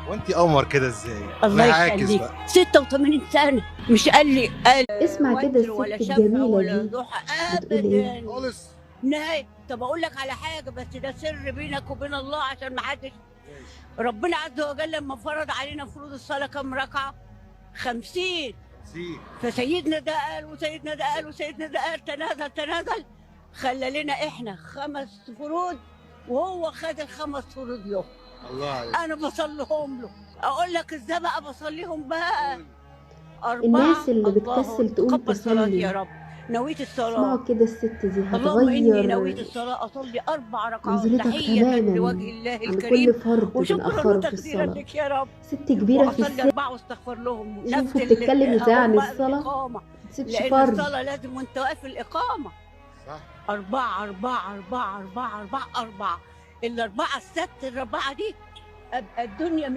وانت قمر كده ازاي؟ الله يعاكس يخليك. بقى. 86 سنة مش قال اسمع كده وتر الست ولا شفع الجميلة ولا دي ضحى بتقول ايه؟ أبدا خالص. نهاية. طب أقول لك على حاجة بس ده سر بينك وبين الله عشان ما حدش. ربنا عز وجل لما فرض علينا فروض الصلاة كم ركعة؟ 50. سي. فسيدنا ده قال وسيدنا ده قال وسيدنا ده قال تنازل خلى لنا احنا 5 فروض وهو خد ال5 فروض له. الله عليك. انا بصليهم له. اقول لك ازاي بقى بصليهم بقى؟ 4. الناس اللي الله بتكسل تقوم تقبل صلاتي يا تصلي، رب. نويت الصلاة. اسمعوا كده الست دي اللهم اني نويت هتغير الصلاة اصلي 4 ركعات نظرتك تحية تماما لوجه الله عن الكريم كل فرد وشكرا بنأخره في وتقديرا الصلاة. لك يا رب. ست كبيرة في واصلي السن 4 واستغفر لهم شوفوا بتتكلم ازاي عن الصلاة، الإقامة. متسيبش لأن فرد. الصلاة لازم وانت واقف الإقامة. صح. 4 4 4 4 4 4 الأربعة الست الرابعة دي أبقى الدنيا